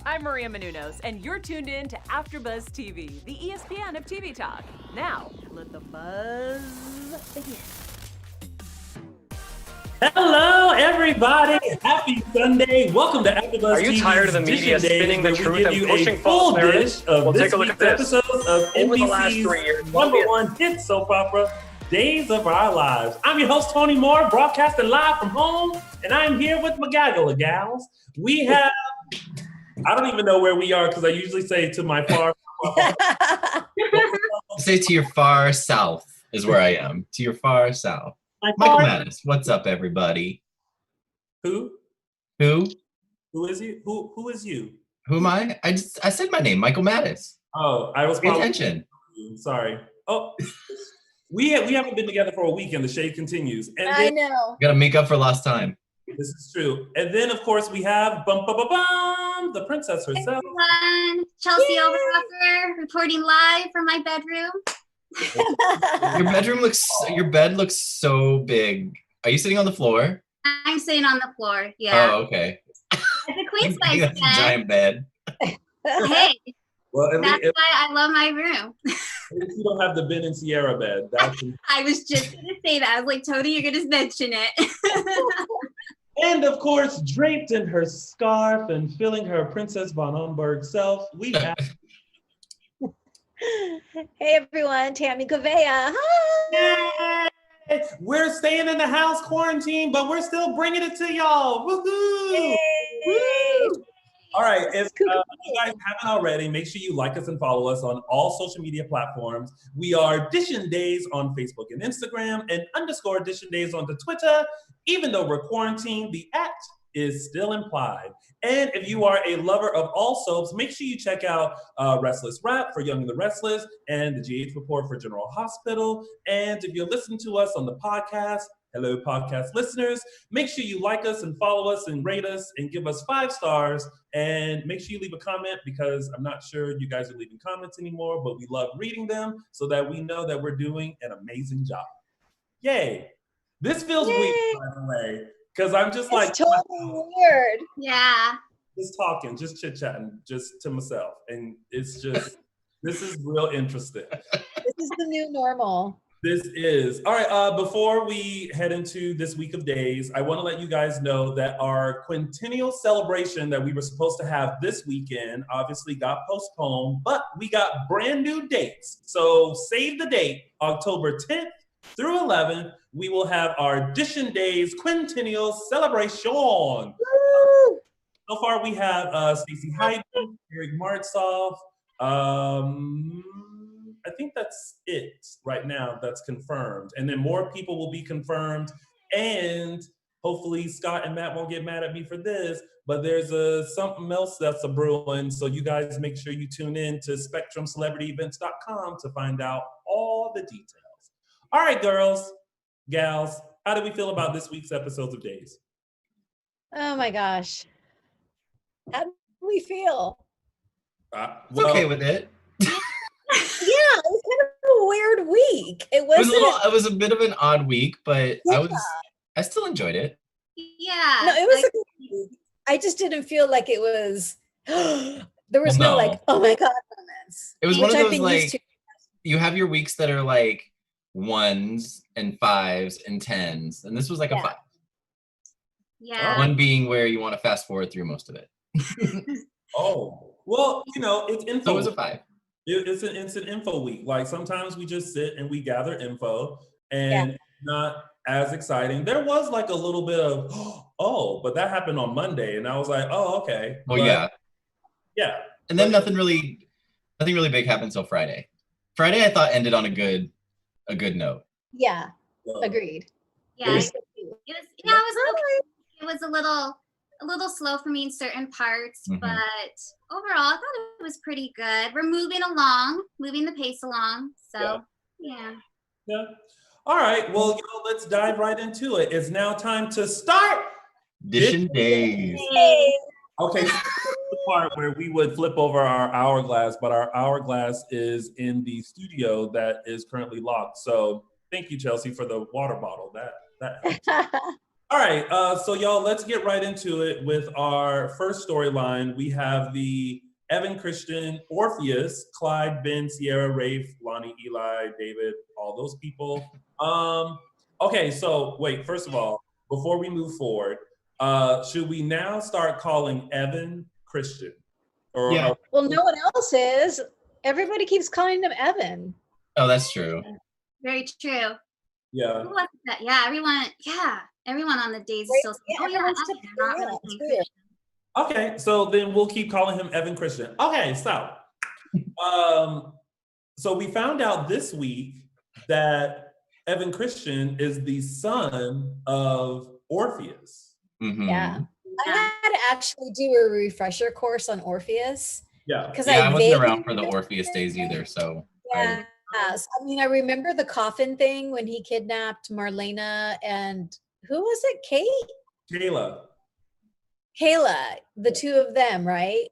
I'm Maria Menounos, and you're tuned in to AfterBuzz TV, the ESPN of TV talk. Now, let the buzz begin. Hello, everybody. Happy Sunday. Welcome to AfterBuzz Are you TV's tired of the media Dishin Days, spinning the where we truth give and you pushing a false full narratives? dish of Well, this take a look week's at this. episodes of Over the last 3 NBC's years, #1 hit soap opera, Days of Our Lives. I'm your host, Tony Moore, broadcasting live from home, and I'm here with my gaggle of gals. We have, I don't even know where we are because I usually say to my far. Say to your far south is where I am. To your far south. Michael Mattes, what's up, everybody? Who? Who? Who is you? Who is you? Who am I? I said my name, Michael Mattes. Oh, I was Pay attention. Sorry. Oh, we haven't been together for a week, and the shade continues. And I know. Gotta make up for lost time. This is true. And then, of course, we have the princess herself. Everyone, Chelsie Overocker reporting live from my bedroom. Your bed looks so big. Are you sitting on the floor? I'm sitting on the floor. Yeah. Oh, okay. It's a queen size That's a bed. giant bed. Hey, Well, that's why I love my room. at least you don't have the Ben and Sierra bed. I was just gonna say that. I was like, Tony, you're gonna mention it. And of course, draped in her scarf and filling her Princess von Umberg self, we have. Hey everyone, Tami Goveia. Hi. Yay! We're staying in the house quarantine, but we're still bringing it to y'all. Woohoo! Yay. Woo! All right, if you guys haven't already, make sure you like us and follow us on all social media platforms. We are DISHIN Days on Facebook and Instagram, and _ DISHIN Days on the Twitter. Even though we're quarantined, the act is still implied. And if you are a lover of all soaps, make sure you check out Restless Rap for Young and the Restless, and the GH Report for General Hospital. And if you're listening to us on the podcast, hello podcast listeners, make sure you like us and follow us and rate us and give us 5 stars. And make sure you leave a comment, because I'm not sure you guys are leaving comments anymore, but we love reading them so that we know that we're doing an amazing job. Yay. This feels weird, by the way, because I'm just It's totally weird. Yeah. just talking, just chit-chatting, just to myself. And it's just, this is real interesting. This is the new normal. This is. All right, before we head into this week of days, I want to let you guys know that our quintennial celebration that we were supposed to have this weekend obviously got postponed, but we got brand new dates. So save the date, October 10th through 11th, we will have our DISHIN Days quintennial celebration. Woo! So far, we have Stacey Hyden, Eric Martzoff. I think that's it right now that's confirmed. And then more people will be confirmed. And hopefully Scott and Matt won't get mad at me for this, but there's something else that's a brewing. So you guys make sure you tune in to SpectrumCelebrityEvents.com to find out all the details. All right, girls, gals, how do we feel about this week's episodes of Days? Oh my gosh. How do we feel? Okay with it. Yeah, it was kind of a weird week. It was a bit of an odd week, but Yeah. I still enjoyed it. Yeah. No, it was a good week. I just didn't feel like it was there was Well, no no. like, oh my God moments. It was one which of I've those, been like, used to. you have your weeks that are like 1s and 5s and 10s, and this was like a Yeah. 5. Yeah. 1 being where you want to fast forward through most of it. Oh, well, you know, it's info. So it was a 5. It's an info week. Like sometimes we just sit and we gather info, and not as exciting. There was like a little bit of, oh, but that happened on Monday, and I was like, oh, okay. Well, But, yeah. And then nothing really big happened until Friday. Friday, I thought, ended on a good note. Yeah, Well, agreed. Yeah. It It was was, so cute. yeah, it was a little slow for me in certain parts, Mhm. but overall I thought it was pretty good. We're moving the pace along. So yeah. Yeah. All right. Well, let's dive right into it. It's now time to start. DISHIN Days. Hey, Okay, so this is the part where we would flip over our hourglass, but our hourglass is in the studio that is currently locked. So thank you, Chelsea, for the water bottle. That helps. All right, so y'all, let's get right into it with our first storyline. We have the Evan, Christian, Orpheus, Clyde, Ben, Sierra, Rafe, Lonnie, Eli, David, all those people. Okay, so wait, first of all, before we move forward, should we now start calling Evan Christian? Or Yeah. Well, no one else is. Everybody keeps calling him Evan. Oh, that's true. Very true. Yeah. Who was that? Yeah, everyone on the days is still saying, oh yeah, everyone's Evan, still- not yeah, really it's saying weird. Christian. Okay, so then we'll keep calling him Evan Christian. Okay, so we found out this week that Evan Christian is the son of Orpheus. Mhm. Yeah. I Yeah. had to actually do a refresher course on Orpheus Yeah. because Yeah, I wasn't vaguely around for the Orpheus days either, so Yeah. So, I mean, I remember the coffin thing when he kidnapped Marlena and who was it? Kayla. Kayla, the two of them, right?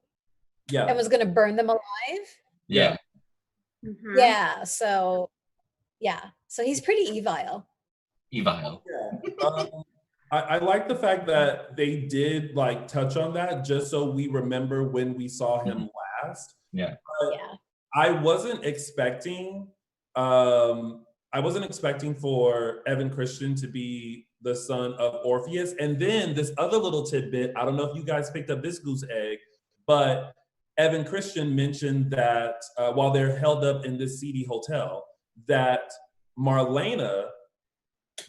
Yeah. And was going to burn them alive. yeah. Mhm. Yeah. So, So he's pretty evil. Evile. Yeah. I like the fact that they did like touch on that just so we remember when we saw him last. Yeah. But Yeah. I wasn't expecting for Evan Christian to be the son of Orpheus. And then this other little tidbit, I don't know if you guys picked up this goose egg, but Evan Christian mentioned that while they're held up in this seedy hotel, that Marlena,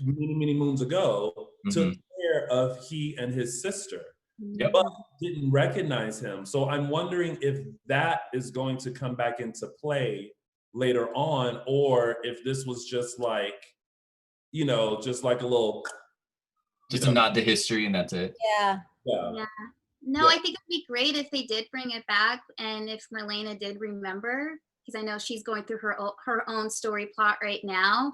many moons ago, took care of he and his sister, Yep. but didn't recognize him. So I'm wondering if that is going to come back into play later on, or if this was just like, just like a little, Just a nod to history and that's it. Yeah. yeah. No, Yeah. I think it'd be great if they did bring it back, and if Marlena did remember, because I know she's going through her own story plot right now.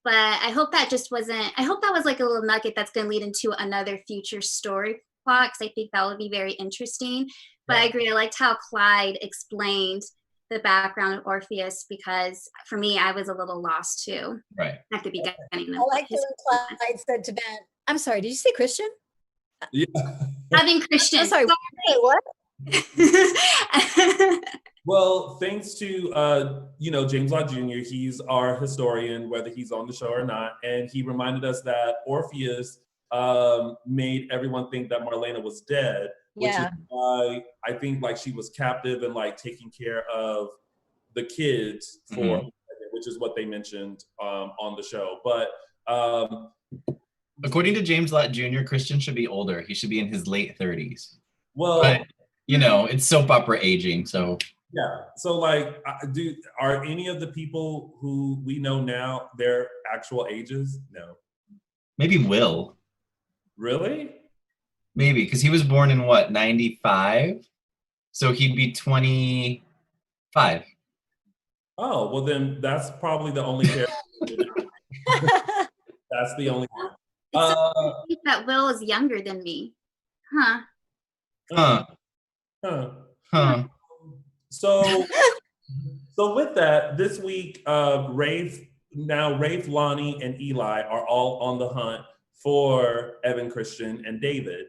But I hope that was like a little nugget that's going to lead into another future story plot, because I think that would be very interesting. But I agree, I liked how Clyde explained the background of Orpheus, because for me, I was a little lost too Right. at the beginning. I like it when Clyde said to Ben, I'm sorry, did you say Christian? Yeah. Having Christian. I'm sorry, wait, what? Well, thanks to James Lott Jr., he's our historian, whether he's on the show or not, and he reminded us that Orpheus made everyone think that Marlena was dead, which is why I think like she was captive and like taking care of the kids for, which is what they mentioned on the show. But according to James Lott Jr., Christian should be older. He should be in his late 30s. well, But it's soap opera aging, so. yeah. So like, are any of the people who we know now their actual ages? No. Maybe Will. Really? Maybe, because he was born in what, 95? So he'd be 25. Oh, well then that's probably the only character. That's the only one. I think that Will is younger than me. Huh. Huh. So with that, this week, Rafe, Lonnie, and Eli are all on the hunt for Evan, Christian, and David.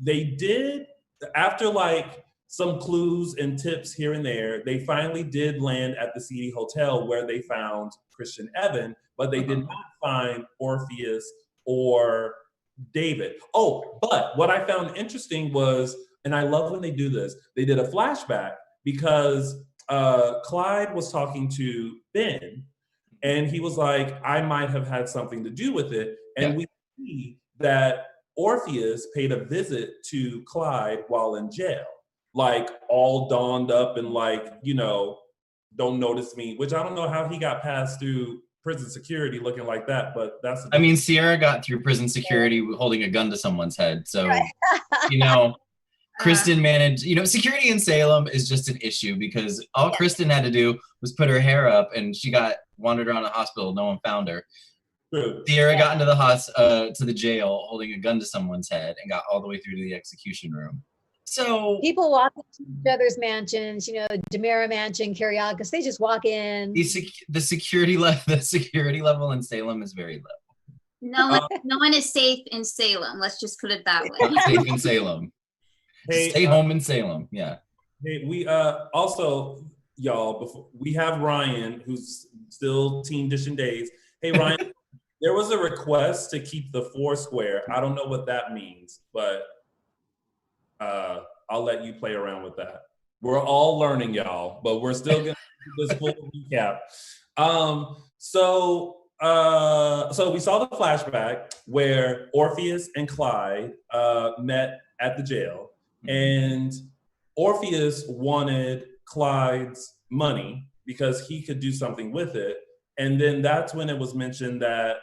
They did, after like some clues and tips here and there, they finally did land at the seedy hotel where they found Christian Evan, but they did not find Orpheus or David. Oh, but what I found interesting was, and I love when they do this, they did a flashback because Clyde was talking to Ben and he was like, I might have had something to do with it. And we see that Orpheus paid a visit to Clyde while in jail, like all donned up and like, don't notice me, which I don't know how he got passed through prison security looking like that, but that's. I mean, Sierra got through prison security holding a gun to someone's head. So, Kristen managed, security in Salem is just an issue because all Kristen had to do was put her hair up and she got wandered around the hospital. No one found her. True. Sierra got into to the jail holding a gun to someone's head and got all the way through to the execution room. So people walk into each other's mansions, Demira Mansion, Kiriakis, they just walk in. the security level in Salem is very low. No one is safe in Salem. Let's just put it that way. Not safe in Salem. Hey, Stay home in Salem. Yeah. Hey, we also, y'all, before we have Ryan, who's still Team Dishin Days. Hey, Ryan, there was a request to keep the 4 square. I don't know what that means, but I'll let you play around with that. We're all learning, y'all, but we're still gonna do this full recap. So we saw the flashback where Orpheus and Clyde met at the jail, and Orpheus wanted Clyde's money because he could do something with it. And then that's when it was mentioned that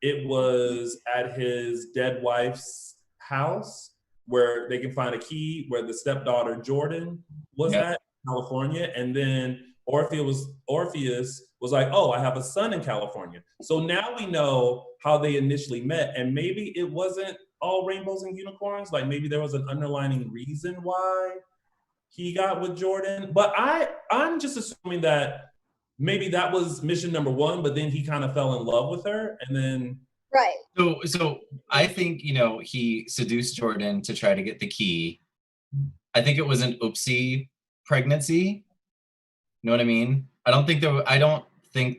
it was at his dead wife's house where they can find a key where the stepdaughter Jordan was at in California. And then Orpheus was like, oh, I have a son in California. So now we know how they initially met, and maybe it wasn't all rainbows and unicorns. Like maybe there was an underlying reason why he got with Jordan. But I'm just assuming that maybe that was mission number 1, but then he kind of fell in love with her, and then Right. So I think, he seduced Jordan to try to get the key. I think it was an oopsie pregnancy. You know what I mean? I don't think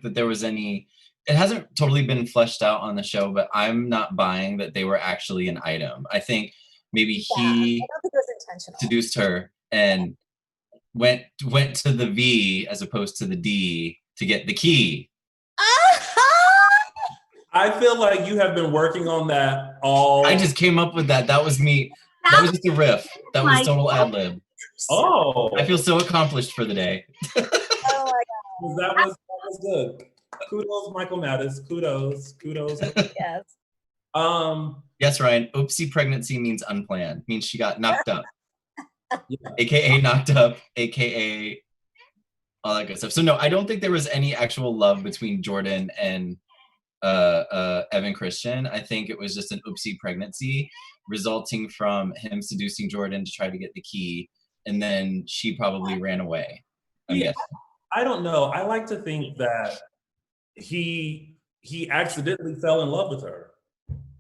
that there was any, it hasn't totally been fleshed out on the show, but I'm not buying that they were actually an item. I think maybe I don't think it was intentional. seduced her and went to the V as opposed to the D to get the key. I feel like you have been working on that all. I just came up with that. That was me. That was just a riff. That was total ad lib. Oh. I feel so accomplished for the day. Oh my That was good. Kudos, Michael Mattes. Kudos. God. Yes. Yes, Ryan. Oopsie pregnancy means unplanned. Means she got knocked up. AKA knocked up. AKA all that good stuff. So no, I don't think there was any actual love between Jordan and Evan Christian. I think it was just an oopsie pregnancy resulting from him seducing Jordan to try to get the key, and then she probably ran away. I don't know. I like to think that he accidentally fell in love with her.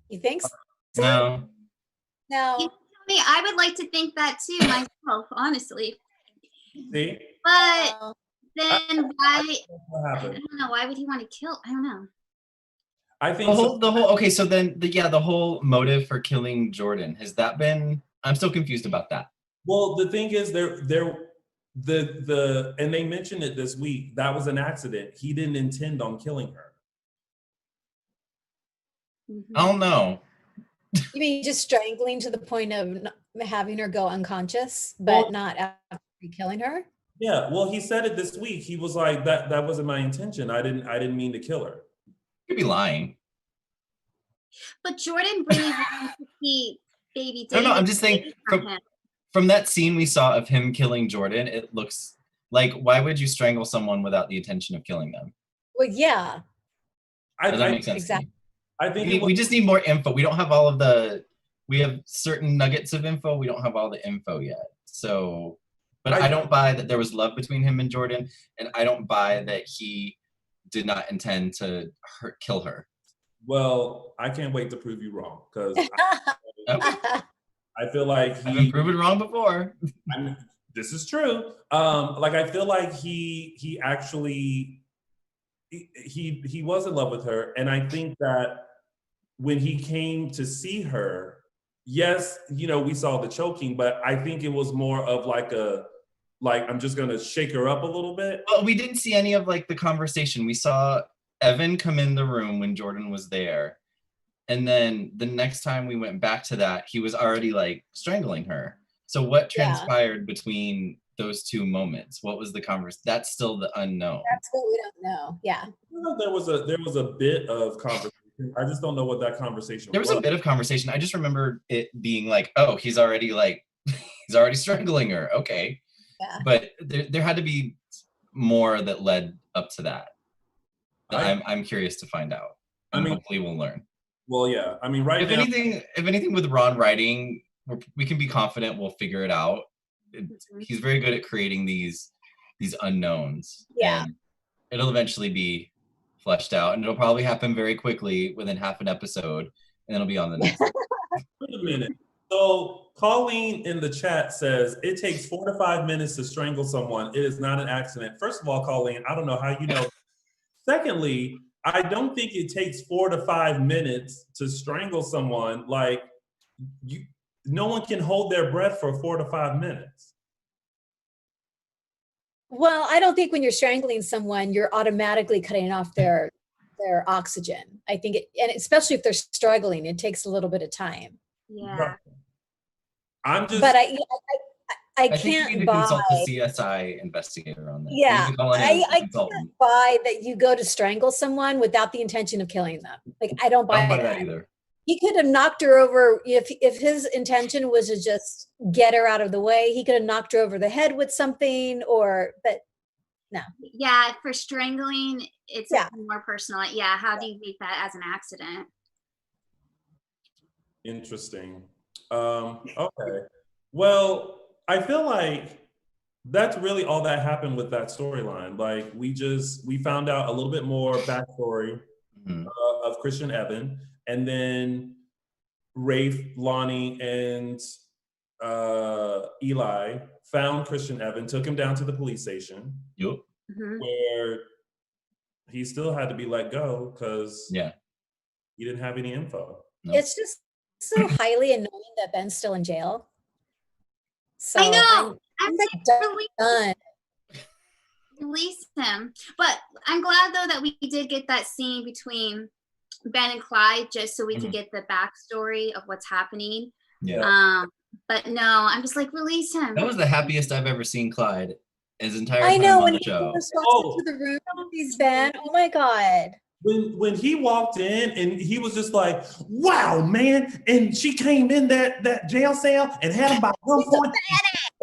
You think so? No. No. I would like to think that too myself, honestly. See? But then why? What I happened? don't know. Why would he want to kill? I don't know. I think the whole okay, so then the whole motive for killing Jordan, has that been, I'm still confused about that. Well, the thing is, and they mentioned it this week, that was an accident. He didn't intend on killing her. I don't know. You mean just strangling to the point of having her go unconscious, but not after killing her? Yeah, well, he said it this week. He was like, that wasn't my intention. I didn't mean to kill her. Could be lying. But Jordan really wanted to see baby David. No, I'm just saying from that scene we saw of him killing Jordan, it looks like, why would you strangle someone without the intention of killing them? Well, yeah. Does that make sense? Exactly. I think we just need more info. We don't have we have certain nuggets of info. We don't have all the info yet. So, but I don't buy that there was love between him and Jordan, and I don't buy that he did not intend to kill her. Well, I can't wait to prove you wrong, because I feel like I've been proven wrong before. This is true. I feel like he actually he was in love with her, and I think that when he came to see her, yes, we saw the choking, but I think it was more of I'm just gonna shake her up a little bit. Well, we didn't see any of the conversation. We saw Evan come in the room when Jordan was there. And then the next time we went back to that, he was already strangling her. So what transpired between those two moments? What was the conversation? That's still the unknown. That's what we don't know. Yeah. There was a bit of conversation. I just don't know what that conversation was. There was a bit of conversation. I just remember it being oh, he's already he's already strangling her. Okay. Yeah. But there had to be more that led up to that. I'm curious to find out. And hopefully we'll learn. Well, yeah. If anything with Ron writing, we can be confident we'll figure it out. He's very good at creating these unknowns. Yeah. And it'll eventually be fleshed out, and it'll probably happen very quickly within half an episode, and it'll be on the next. Wait a minute. So Colleen in the chat says it takes 4 to 5 minutes to strangle someone. It is not an accident. First of all, Colleen, I don't know how you know. Secondly, I don't think it takes 4 to 5 minutes to strangle someone. Like, no one can hold their breath for 4 to 5 minutes. Well, I don't think when you're strangling someone, you're automatically cutting off their oxygen. I think and especially if they're struggling, it takes a little bit of time. Yeah. I'm just. But I I think can't you need to buy. consult the CSI investigator on that. Yeah, I can't consultant. buy that you go to strangle someone without the intention of killing them. Like, I don't buy, I don't buy that that either. He could have knocked her over if his intention was to just get her out of the way. He could have knocked her over the head with something, but no. Yeah, for strangling, it's Yeah. more personal. Yeah, how do you make that as an accident? Interesting. Okay. Well, I feel like that's really all that happened with that storyline. Like, we found out a little bit more backstory of Christian Evan, and then Rafe, Lonnie, and Eli found Christian Evan, took him down to the police station, Yep. where he still had to be let go because he didn't have any info. No. It's just so highly annoying that Ben's still in jail. So I know. I'm like, done. Release him. But I'm glad though that we did get that scene between Ben and Clyde, just so we could get the backstory of what's happening. Yeah. But no, I'm just like, release him. That was the happiest I've ever seen Clyde his entire I time know on when the he show. was walking to the room, he's Ben. Oh my God. When he walked in and he was just like, wow, man. And she came in that jail cell and had him by one point,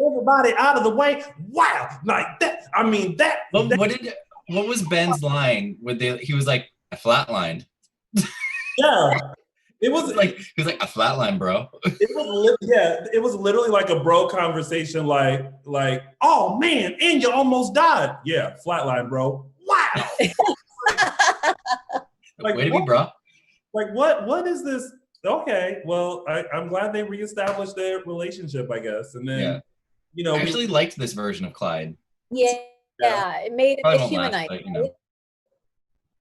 everybody out of the way. Wow. Like that. I mean, What was Ben's line? He was like, I flatlined. Yeah. It was like, he was like, a flatline, bro. It was literally like a bro conversation, like, oh man, and you almost died. Yeah, flatline, bro. Wow. Way to be, bro. Like, what is this? Okay, well, I'm glad they reestablished their relationship, I guess. And then, I actually liked this version of Clyde. Yeah, it made it humanized. Right?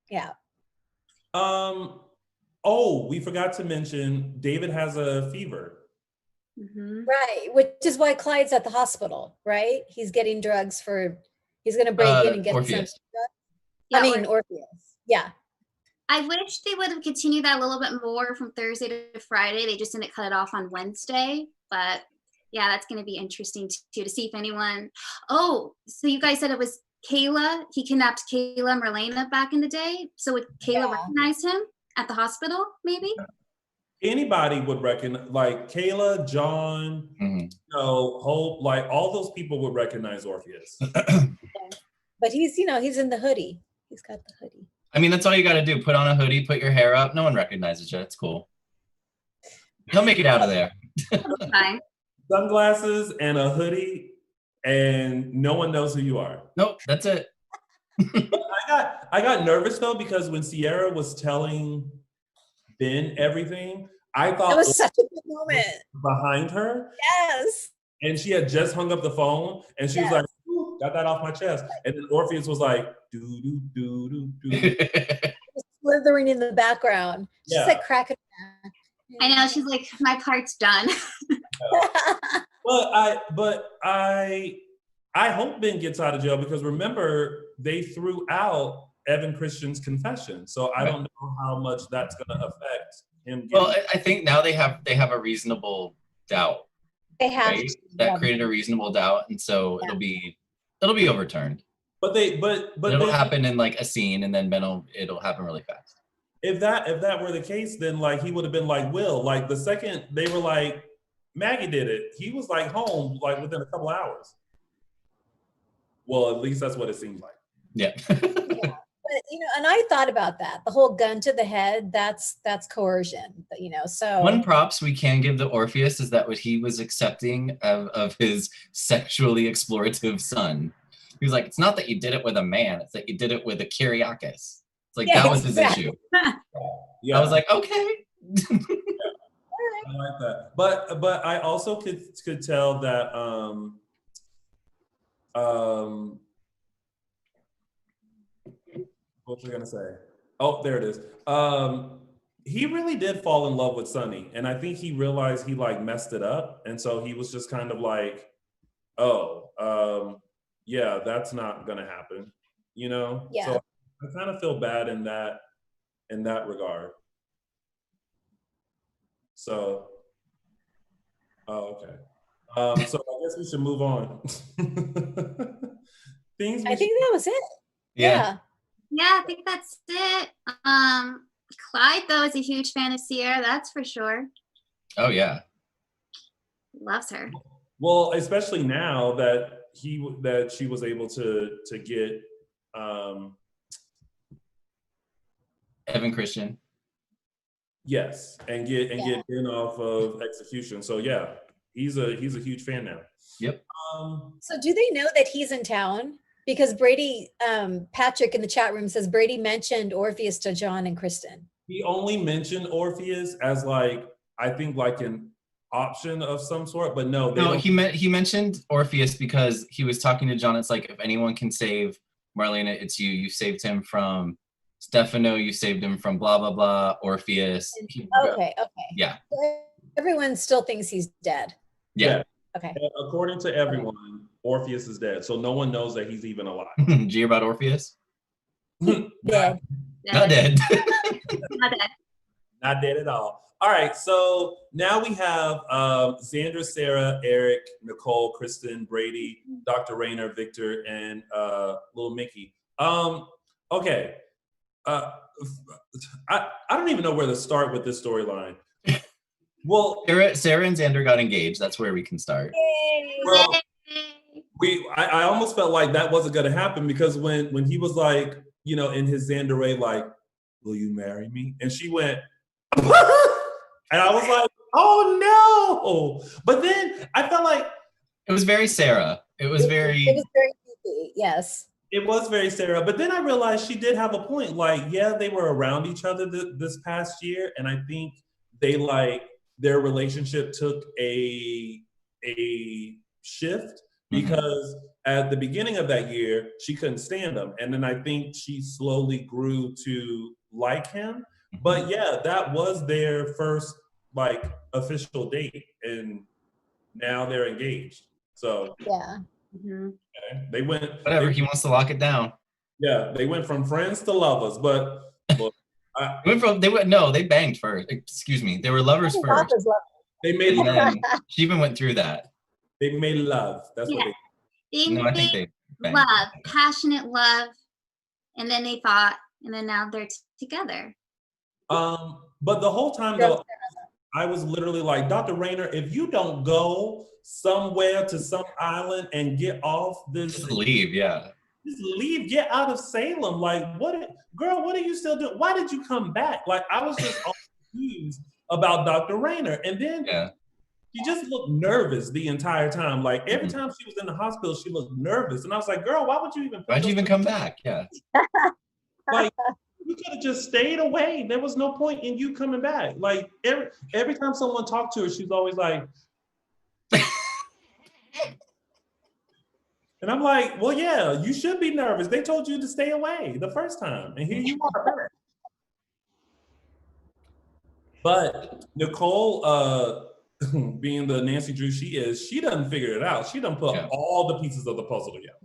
Yeah. Oh, we forgot to mention David has a fever. Right, which is why Clyde's at the hospital, right? He's getting drugs he's going to break in and get Orpheus. some drugs. Orpheus. Yeah. I wish they would have continued that a little bit more from Thursday to Friday. They just didn't cut it off on Wednesday. But yeah, that's going to be interesting too, to see if anyone. Oh, so you guys said it was Kayla. He kidnapped Kayla Marlena back in the day. So would Kayla recognize him at the hospital, maybe? Anybody would recognize, like Kayla, John, Hope, like all those people would recognize Orpheus. But he's in the hoodie. He's got the hoodie. I mean, that's all you got to do. Put on a hoodie, put your hair up. No one recognizes you. It's cool. He'll make it out of there. Fine. Sunglasses and a hoodie, and no one knows who you are. Nope, that's it. I got nervous though, because when Sierra was telling Ben everything, I thought it was such a good moment behind her. Yes. And she had just hung up the phone, and she was like, "Ooh, got that off my chest." And then Orpheus was like, "Do do do do do." Slithering in the background. She's like cracking. I know. She's like, my part's done. But I hope Ben gets out of jail, because remember, they threw out Evan Christian's confession. So I don't know how much that's going to affect him. Well, I think now they have a reasonable doubt. They have that created a reasonable doubt, and so it'll be overturned. But it'll happen in like a scene, and then it'll happen really fast. If that were the case, then like he would have been like Will. Like the second they were like Maggie did it, he was like home like within a couple hours. Well, at least that's what it seems like. Yeah. But and I thought about that. The whole gun to the head, that's coercion. So one props we can give to Orpheus is that what he was accepting of his sexually explorative son. He was like, it's not that you did it with a man, it's that you did it with a Kyriakis. It's like that was his issue. Yeah. I was like, okay. I like that. But I also could tell that what was I gonna say? Oh, there it is. He really did fall in love with Sunny, and I think he realized he like messed it up, and so he was just kind of like, oh, yeah, that's not gonna happen, you know? Yeah. So I kind of feel bad in that regard. So, oh, okay. So I guess we should move on. I think that was it. Yeah. Yeah, I think that's it. Clyde, though, is a huge fan of Sierra, that's for sure. Oh yeah. Loves her. Well, especially now that she was able to get Evan Christian. yes, and get in off of Execution. So yeah, he's a huge fan now. Yep. So do they know that he's in town? Because Brady, Patrick in the chat room says Brady mentioned Orpheus to John and Kristen. He only mentioned Orpheus as like, I think like an option of some sort, but no. He mentioned Orpheus because he was talking to John. It's like, if anyone can save Marlena, it's you. You saved him from Stefano. You saved him from blah, blah, blah, Orpheus. Okay. Yeah. So everyone still thinks he's dead. Yeah. Okay. According to everyone, Orpheus is dead. So no one knows that he's even alive. Did you hear about Orpheus? Dead. Not dead. Not dead. Not dead at all. All right, so now we have Xander, Sarah, Eric, Nicole, Kristen, Brady, Dr. Rayner, Victor, and little Mickey. Okay. I don't even know where to start with this storyline. Well, Sarah and Xander got engaged. That's where we can start. well I almost felt like that wasn't going to happen, because when he was like, you know, in his Xander way, like, will you marry me? And she went, and I was like, oh no. But then I felt like it was very Sarah. It was very creepy, yes. It was very Sarah, but then I realized she did have a point. Like, yeah, they were around each other this past year, and I think they their relationship took a shift, because at the beginning of that year, she couldn't stand him. And then I think she slowly grew to like him. But yeah, that was their first like official date, and now they're engaged. So Yeah. okay, they went. whatever. He wants to lock it down. Yeah, they went from friends to lovers, but they banged first. Excuse me, they were lovers first. they made And then she even went through that. they made love. That's what they. No, I think they banged. Love, passionate love, and then they fought, and then now they're together. But the whole time though, I was literally like, Dr. Rayner, if you don't go somewhere to some island and get off this, Just leave, yeah. just leave, get out of Salem. Like, girl, what are you still doing? Why did you come back? Like, I was just all confused about Dr. Rayner. And then she just looked nervous the entire time. Like, every time she was in the hospital, she looked nervous. And I was like, girl, why'd you even come back? Yeah. Like, you could have just stayed away. There was no point in you coming back. Like, every time someone talked to her, she's always like, and I'm like, well, yeah, you should be nervous. They told you to stay away the first time, and here you are. But Nicole, being the Nancy Drew she is, she done figured it out. She done put all the pieces of the puzzle together.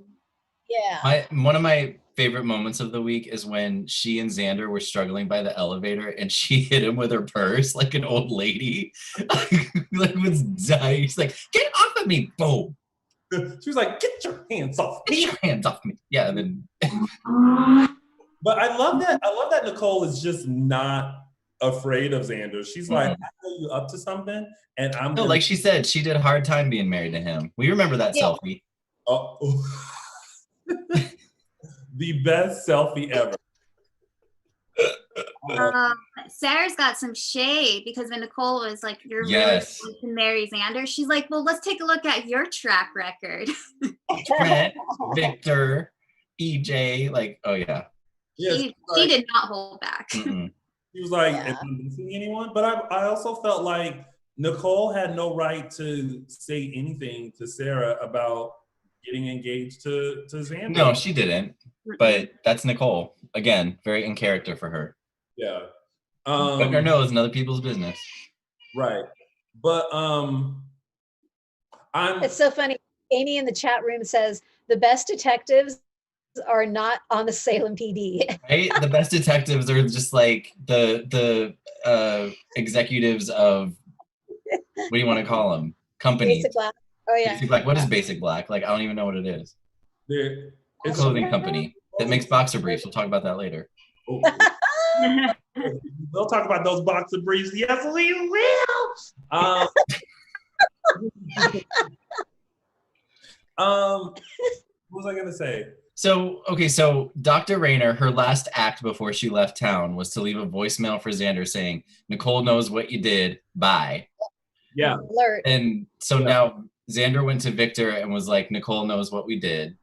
Yeah. One of my favorite moments of the week is when she and Xander were struggling by the elevator, and she hit him with her purse like an old lady. Like was dying. She's like, "Get off of me!" Boom. She was like, "Get your hands off me! Get your hands off me!" Yeah. And then. But I love that. I love that Nicole is just not afraid of Xander. She's like, "I know you up to something, and I'm." No, like she said, she did a hard time being married to him. We remember that selfie. Oh. The best selfie ever. Sarah's got some shade, because when Nicole was like, "You're really going to marry Xander," she's like, "Well, let's take a look at your track record." Trent, Victor, EJ, like, oh yeah. Yeah, She did not hold back. Mm-mm. she was like, Yeah. "Am I missing anyone?" But I also felt like Nicole had no right to say anything to Sarah about getting engaged to Xander. No, she didn't. But that's Nicole. Again, very in character for her. Yeah. Putting her nose in other people's business. Right. But It's so funny. Amy in the chat room says the best detectives are not on the Salem PD. Right? The best detectives are just like the executives of, what do you want to call them? Companies. Basic Black. Oh yeah. Basic Black. What is Basic Black? Like, I don't even know what it is. there, It's a clothing company that makes boxer briefs. We'll talk about that later. oh, we'll talk about those boxer briefs. Yes, we will. What was I gonna say? So, okay, so Dr. Rayner, her last act before she left town was to leave a voicemail for Xander saying, Nicole knows what you did, bye. Yeah. Alert. And so now Xander went to Victor and was like, Nicole knows what we did.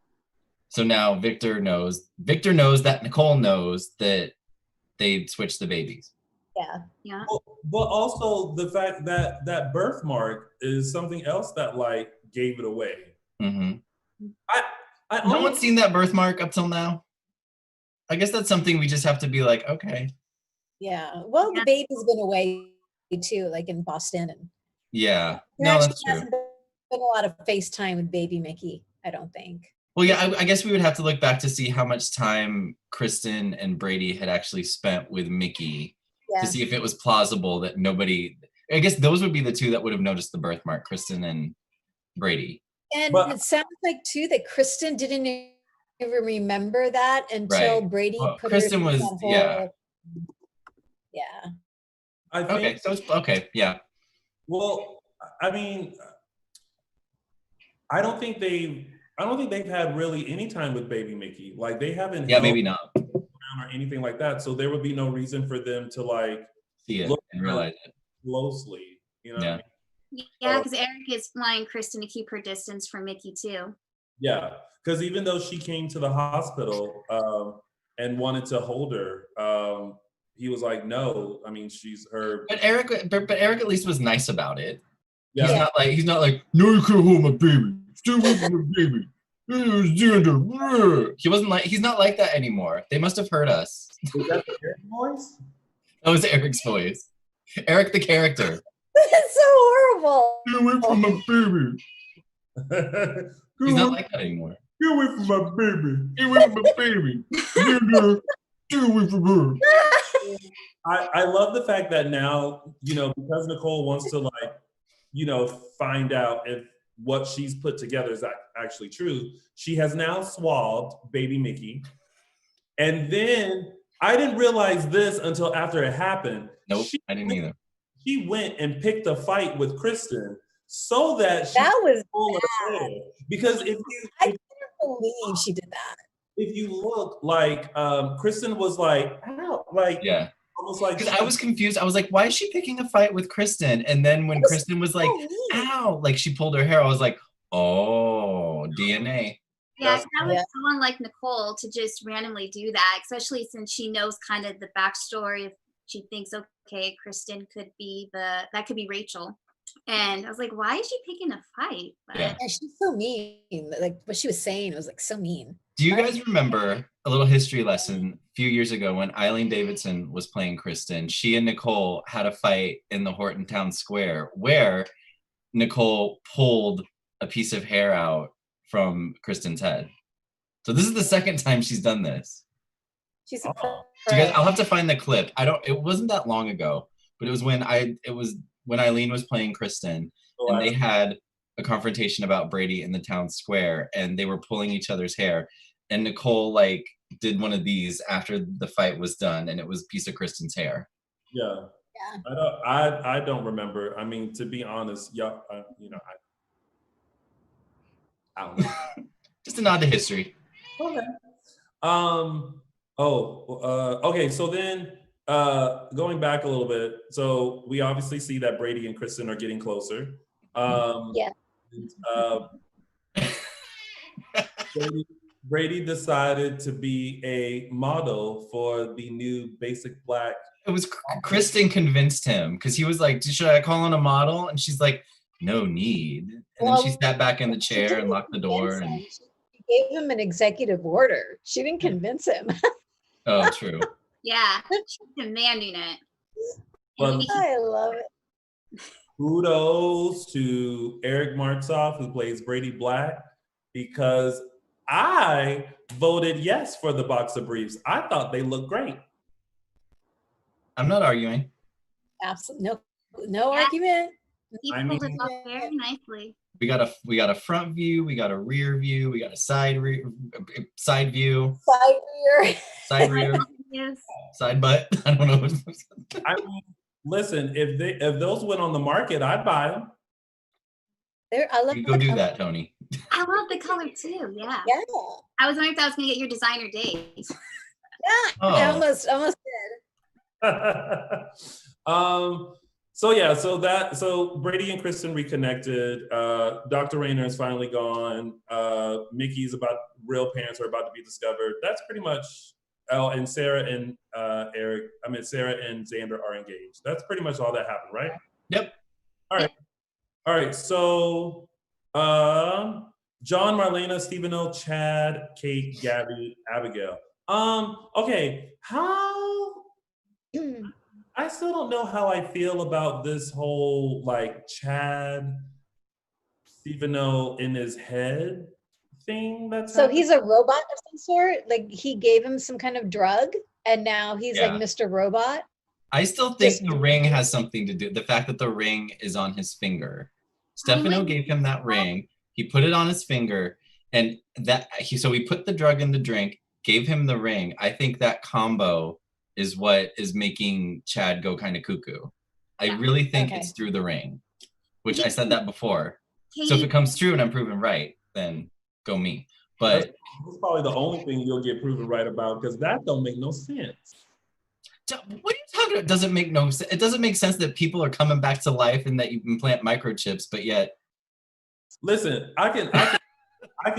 So now Victor knows that Nicole knows that they switched the babies. Yeah. Yeah. But also the fact that that birthmark is something else that like gave it away. Mm-hmm. I No one's seen that birthmark up till now. I guess that's something we just have to be like, okay. Yeah. Well, the baby's been away too, like in Boston, and Yeah. there No, actually that's true. hasn't been a lot of FaceTime with baby Mickey, I don't think. Well, yeah, I guess we would have to look back to see how much time Kristen and Brady had actually spent with Mickey Yeah. to see if it was plausible that nobody, I guess those would be the two that would have noticed the birthmark, Kristen and Brady. And But- it sounds like too that Kristen didn't even remember that until Right. Brady Well, put Kristen her through was- that whole, yeah. Yeah. I think, Okay, so it's okay, yeah. well, I mean, I don't think they've had really any time with baby Mickey. Like they haven't Yeah, held maybe not. around or anything like that. So there would be no reason for them to like See it look and realize it. closely. You know what I Yeah. mean? Yeah, because Eric is flying Kristen to keep her distance from Mickey too. Yeah, because even though she came to the hospital and wanted to hold her, he was like, "No, I mean, she's her." But Eric at least was nice about it. Yeah, He's not like, no, you can't hold my baby. Stay away from my baby. Xander. He's not like that anymore. They must have heard us. was that the Eric voice? That was Eric's voice. Eric the character. That's so horrible. Stay away from my baby. He's not like that anymore. Get away from my baby. Stay away from my baby. Xander, stay away from her. I love the fact that now, you know, because Nicole wants to like, you know, find out if what she's put together is actually true, she has now swabbed baby Mickey. And then I didn't realize this until after it happened. Nope, I didn't either. She went and picked a fight with Kristen so that she That was pull her hair. Because I couldn't believe she did that. if you look like Kristen was like, ow, like Yeah. almost like Because I was confused. I was like, why is she picking a fight with Kristen? And then when Kristen was like, ow, like she pulled her hair, I was like, oh, DNA. Yeah, 'cause that was Yeah. so unlike Nicole to just randomly do that, especially since she knows kind of the backstory. If she thinks, okay, Kristen could be that could be Rachel. And I was like, why is she picking a fight? But Yeah. And she's so mean. Like what she was saying was like so mean. Do you guys remember a little history lesson a few years ago when Eileen Davidson was playing Kristen? She and Nicole had a fight in the Horton Town Square where Nicole pulled a piece of hair out from Kristen's head. So this is the second time she's done this. She's Oh. Do you guys, I'll have to find the clip. It wasn't that long ago, but it was when Eileen was playing Kristen and they had a confrontation about Brady in the town square and they were pulling each other's hair. And Nicole like did one of these after the fight was done and it was a piece of Kristen's hair. Yeah. Yeah. I don't remember. I mean, to be honest, yeah, you know, I don't know. Just a nod to history. Okay. Okay. So then, going back a little bit, so we obviously see that Brady and Kristen are getting closer. Yeah. Brady decided to be a model for the new Basic Black. It was Kristen convinced him because he was like, should I call in a model? And she's like, no need. And then she sat back in the chair and locked the door. And she gave him an executive order. She didn't convince him. oh, true. Yeah, she's demanding it. Well, I love it. kudos to Eric Martzoff, who plays Brady Black, because I voted yes for the boxer briefs. I thought they looked great. I'm not arguing. Absolutely no argument. He pulled it off very nicely. We got a front view, we got a rear view, we got a side view, Side rear. side rear, Yes. side butt. I don't know. I mean, listen, if those went on the market, I'd buy them. I love You go do that, Tony. I love the color too. Yeah. Yeah. I was wondering if that was gonna get your designer days. Yeah. Oh. I almost did. So Brady and Kristen reconnected. Dr. Rayner is finally gone. Mickey's real parents are about to be discovered. That's pretty much. Oh, and Sarah and Sarah and Xander are engaged. That's pretty much all that happened, right? Yep. All right. So, John, Marlena, Stephen O, Chad, Kate, Gabby, Abigail. Okay. I still don't know how I feel about this whole Chad, Stephen O in his head thing. So he's a robot of some sort. Like he gave him some kind of drug, and now he's like Mr. Robot. I still think the ring has something to do. The fact that the ring is on his finger. Stefano gave him that ring. He put it on his finger, and so he put the drug in the drink, gave him the ring. I think that combo is what is making Chad go kind of cuckoo. I really think it's through the ring, which I said that before. So if it comes true and I'm proven right, then go me. But that's probably the only thing you'll get proven right about, because that don't make no sense. What are you talking about? Doesn't make no sense. It doesn't make sense that people are coming back to life and that you implant microchips, but yet. Listen, I can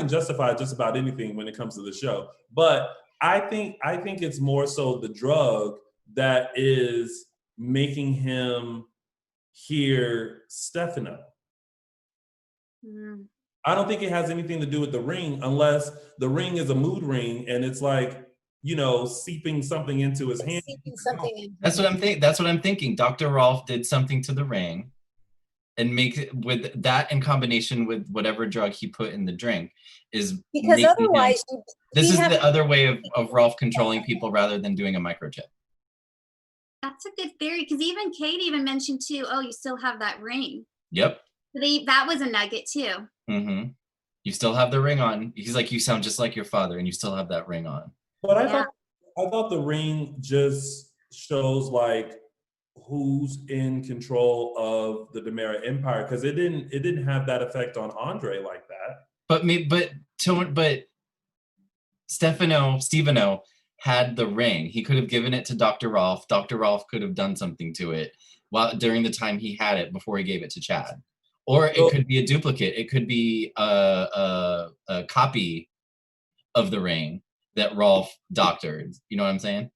justify just about anything when it comes to the show, but I think it's more so the drug that is making him hear Stefano. I don't think it has anything to do with the ring, unless the ring is a mood ring and it's seeping something into his hand. That's what I'm thinking. Dr. Rolf did something to the ring, and make it with that in combination with whatever drug he put in the drink is because otherwise this is the other way of Rolf controlling people rather than doing a microchip. That's a good theory, because even Kate even mentioned too, oh, you still have that ring. Yep. That was a nugget too. Mm-hmm. You still have the ring on. He's like, you sound just like your father, and you still have that ring on. But I thought the ring just shows who's in control of the Demera Empire, because it didn't have that effect on Andre like that. But Stefano had the ring. He could have given it to Dr. Rolf. Dr. Rolf could have done something to it during the time he had it before he gave it to Chad. Or it could be a duplicate. It could be a copy of the ring that Rolf doctored. You know what I'm saying?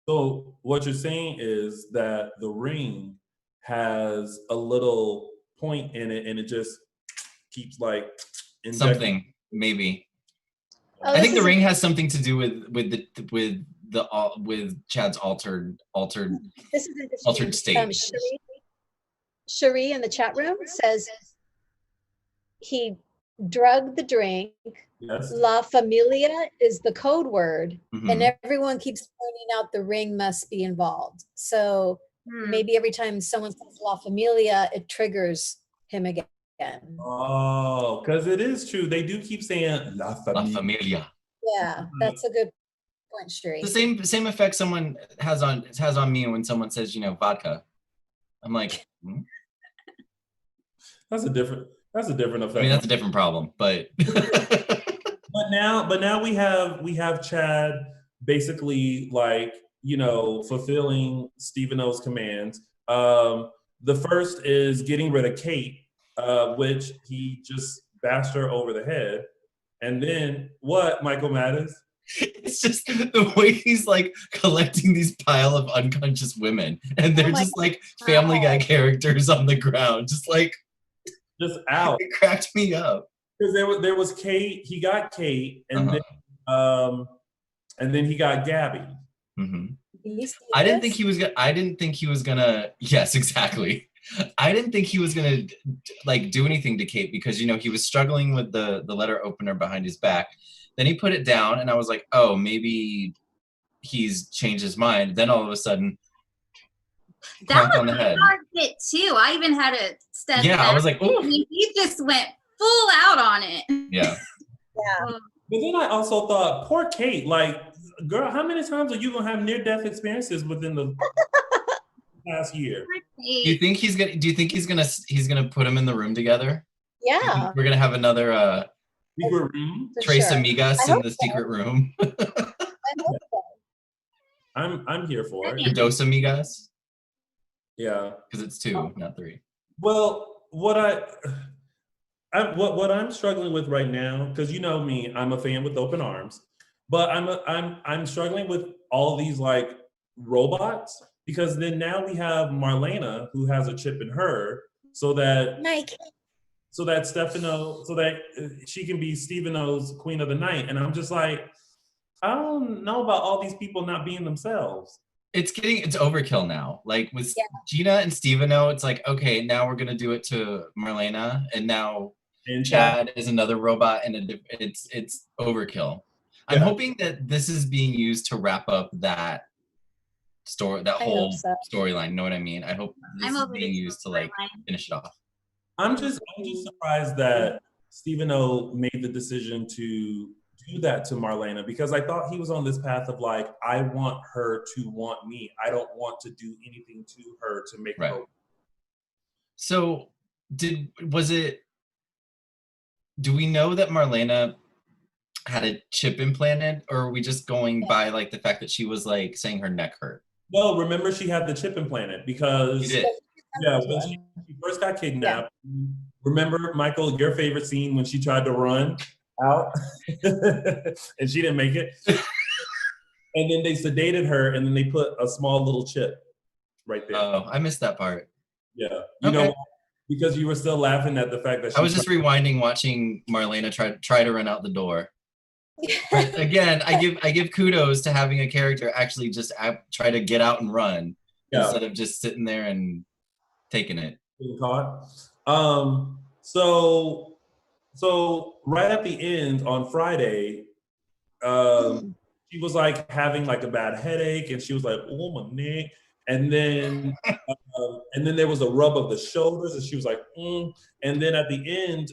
So what you're saying is that the ring has a little point in it, and it just keeps injecting. Something, maybe. I think the ring has something to do with Chad's altered state. Cherie in the chat room says he drugged the drink. Yes. La Familia is the code word, and everyone keeps pointing out the ring must be involved. So maybe every time someone says La Familia, it triggers him again. Oh, because it is true. They do keep saying La Familia. Yeah, that's a good point, Cherie. The same effect someone has on me when someone says, vodka. I'm like, That's a different effect. I mean, that's a different problem, but but now we have Chad basically fulfilling Stephen O's commands. The first is getting rid of Kate, which he just bashed her over the head. And then what, Michael Mattes? It's just the way he's like collecting these pile of unconscious women, and they're just like Family Guy characters on the ground, just out. It cracked me up. Because there was Kate. He got Kate, and then he got Gabby. Mm-hmm. I didn't think he was gonna. Yes, exactly. I didn't think he was gonna like do anything to Kate because he was struggling with the letter opener behind his back. Then he put it down, and I was like, oh, maybe he's changed his mind. Then all of a sudden, that was on the head. A hard hit too. I even had to step back. I was like, ooh. I mean, he just went full out on it. Yeah. But then I also thought, poor Kate. Like, girl, how many times are you gonna have near-death experiences within the past year? Do you think he's gonna put them in the room together? Yeah. We're gonna have another secret room? Tres Amigas in the secret room. I hope so. I'm here for it. Dos Amigas? Yeah. Because it's 2, not 3. Well, what I'm struggling with right now, because you know me, I'm a fan with open arms, but I'm struggling with all these like robots, because then now we have Marlena who has a chip in her, so that she can be Stephen O's Queen of the Night. And I'm just like, I don't know about all these people not being themselves. It's overkill now. Like with Gina and Stephen O, it's like, okay, now we're gonna do it to Marlena, and now Chad is another robot, and it's overkill. I'm hoping that this is being used to wrap up that whole storyline. Know what I mean? I hope this is being used to like finish it off. I'm just surprised that Stephen O made the decision to do that to Marlena, because I thought he was on this path of like, I want her to want me. I don't want to do anything to her to make her. So do we know that Marlena had a chip implanted, or are we just going by like the fact that she was like saying her neck hurt? No, remember she had the chip implanted because when she first got kidnapped. Remember, Michael, your favorite scene when she tried to run out and she didn't make it? And then they sedated her, and then they put a small little chip right there. Oh, I missed that part. Yeah. You know, because you were still laughing at the fact that I was just rewinding, watching Marlena try to run out the door. But again, I give kudos to having a character actually just try to get out and run instead of just sitting there and taking it. Being caught. So right at the end on Friday, she was like having like a bad headache, and she was like, "Oh, my neck." And then there was a rub of the shoulders, and she was like, And then at the end,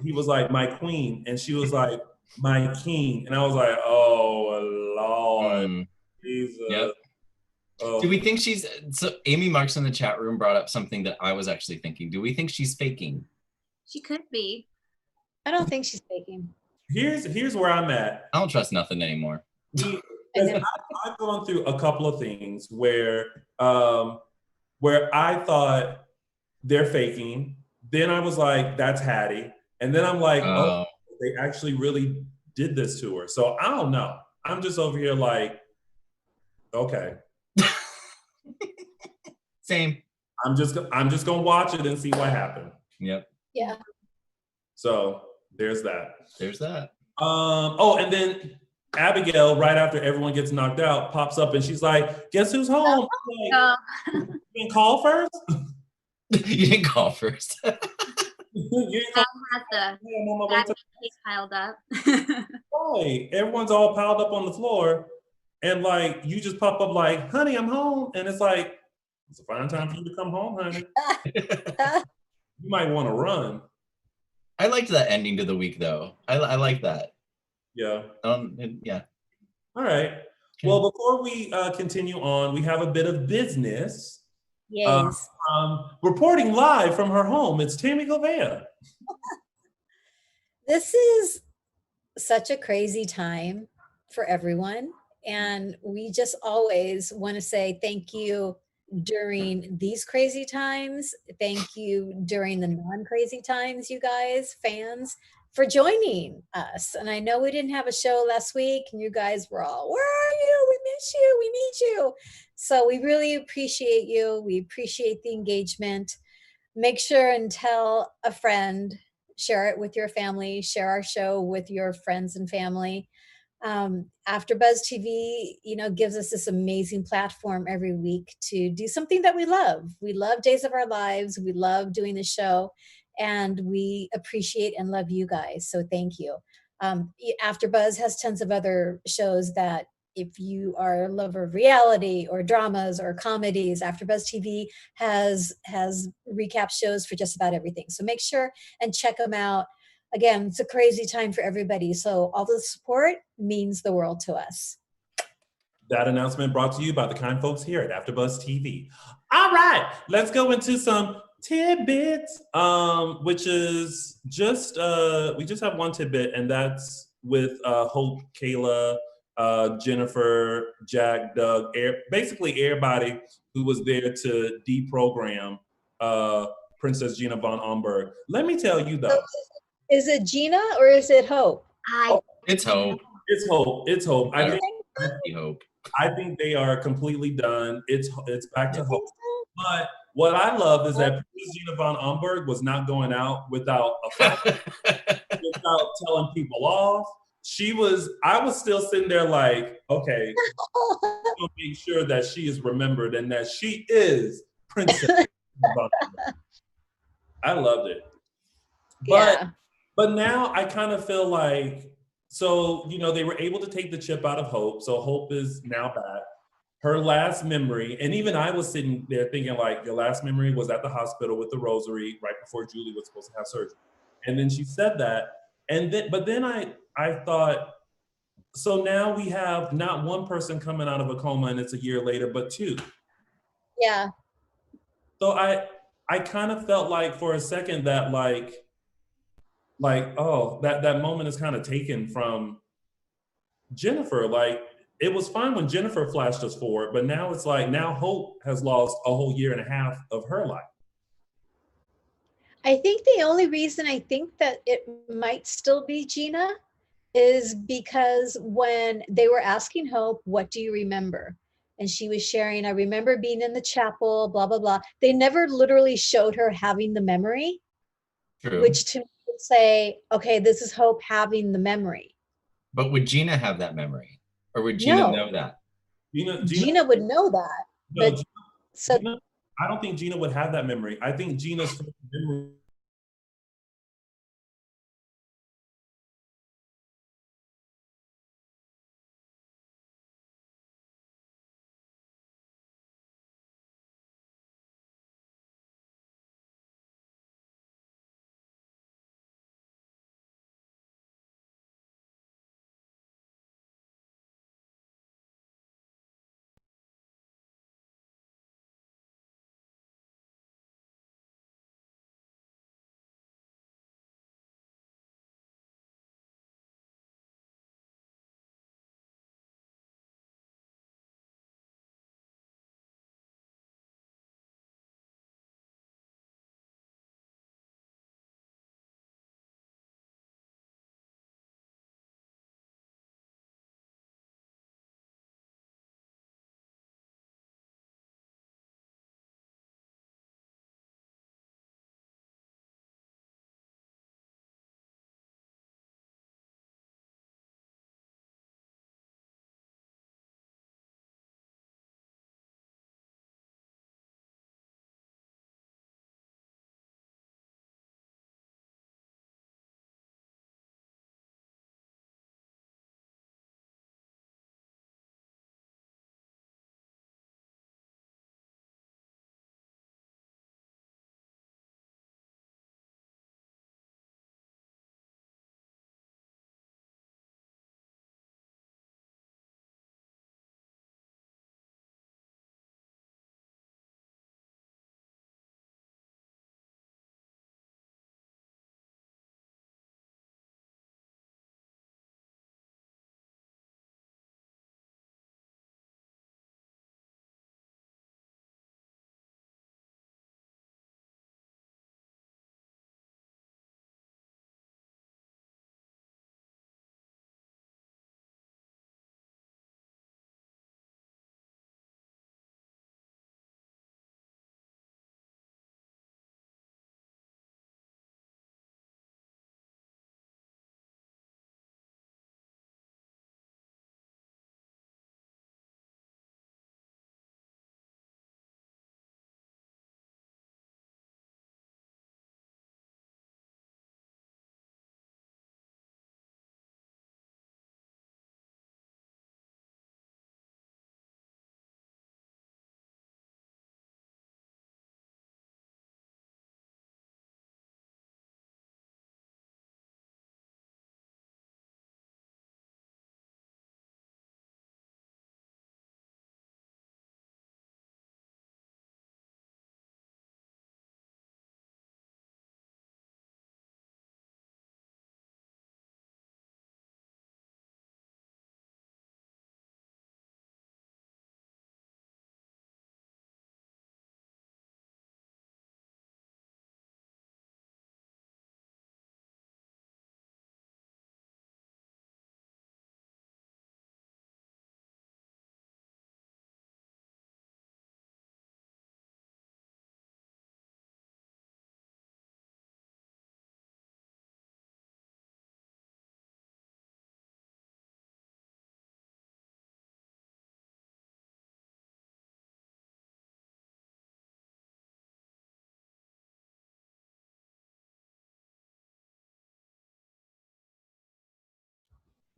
he was like, "My queen," and she was like, "My king," and I was like, "Oh Lord, Jesus." Yep. Oh. Do we think so Amy Marks in the chat room brought up something that I was actually thinking. Do we think she's faking? She could be. I don't think she's faking. Here's where I'm at. I don't trust nothing anymore. I've gone through a couple of things where I thought they're faking. Then I was like, that's Hattie. And then I'm like, oh, they actually really did this to her. So I don't know. I'm just over here like, okay. Same. I'm just gonna watch it and see what happened. Yep. Yeah. So there's that. There's that. And then Abigail, right after everyone gets knocked out, pops up and she's like, "Guess who's home?" Like, you didn't call first? You didn't call first. You didn't call the piled up. Right. Everyone's all piled up on the floor, and like you just pop up like, "Honey, I'm home," and it's like, it's a fine time for you to come home, honey. You might want to run. I liked that ending to the week, though. I like that. Yeah. Yeah. All right. Okay. Well, before we continue on, we have a bit of business. Yes. Reporting live from her home, it's Tami Goveia. This is such a crazy time for everyone. And we just always want to say thank you during these crazy times. Thank you during the non-crazy times, you guys, fans, for joining us. And I know we didn't have a show last week and you guys were all, where are you? We miss you. We need you. So we really appreciate you. We appreciate the engagement. Make sure and tell a friend, share it with your family, share our show with your friends and family. AfterBuzz TV, gives us this amazing platform every week to do something that we love. We love Days of Our Lives. We love doing the show, and we appreciate and love you guys. So thank you. AfterBuzz has tons of other shows that, if you are a lover of reality or dramas or comedies, AfterBuzz TV has recap shows for just about everything. So make sure and check them out. Again, it's a crazy time for everybody. So all the support means the world to us. That announcement brought to you by the kind folks here at AfterBuzz TV. All right, let's go into some tidbits, which is just, we just have one tidbit, and that's with Hope, Kayla, Jennifer, Jack, Doug, basically everybody who was there to deprogram Princess Gina von Omberg. Let me tell you though. Is it Gina or is it Hope? It's Hope. It's Hope. It's Hope. I think they are completely done. It's back to Hope. But what I love is that Princess Gina von Omberg was not going out without a fight, without telling people off. I was still sitting there like, okay, to make sure that she is remembered and that she is Princess von Omberg. I loved it. But now I kind of feel like, so, they were able to take the chip out of Hope. So Hope is now back. Her last memory, and even I was sitting there thinking like, your last memory was at the hospital with the rosary right before Julie was supposed to have surgery. And then she said that. But then I thought, so now we have not one person coming out of a coma and it's a year later, but two. Yeah. So I kind of felt like for a second that oh, that moment is kind of taken from Jennifer. Like, it was fine when Jennifer flashed us forward, but now it's like, now Hope has lost a whole year and a half of her life. I think the only reason I think that it might still be Gina is because when they were asking Hope, what do you remember? And she was sharing, I remember being in the chapel, blah, blah, blah. They never literally showed her having the memory. True. Which to me would say, okay, this is Hope having the memory. But would Gina have that memory? Or would Gina know that? Gina would know that. No, Gina, I don't think Gina would have that memory. I think Gina's memory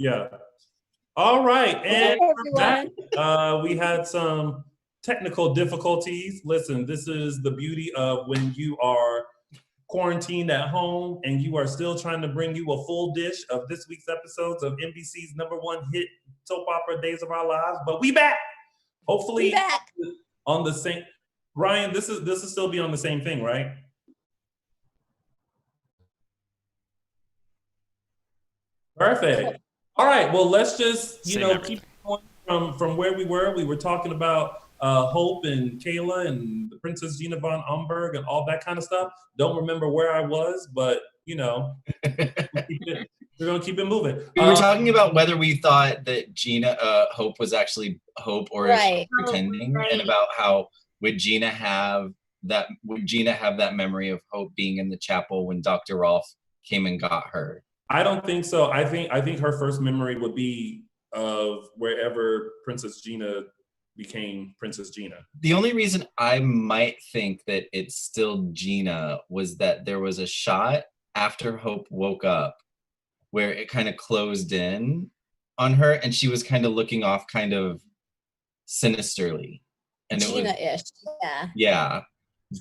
Yeah. All right. And everyone. we had some technical difficulties. Listen, this is the beauty of when you are quarantined at home and you are still trying to bring you a full dish of this week's episodes of NBC's #1 hit soap opera Days of Our Lives. But we back. Hopefully We back. on the same. Ryan, this is still be on the same thing, right? Perfect. All right. Well, let's just keep going from where we were. We were talking about Hope and Kayla and the Princess Gina von Umberg and all that kind of stuff. Don't remember where I was, but we're gonna keep it moving. We were talking about whether we thought that Hope was actually Hope or is she pretending, and about how would Gina have that memory of Hope being in the chapel when Dr. Rolfe came and got her. I don't think so. I think her first memory would be of wherever Princess Gina became Princess Gina. The only reason I might think that it's still Gina was that there was a shot after Hope woke up where it kind of closed in on her and she was kind of looking off kind of sinisterly. And Gina-ish, yeah.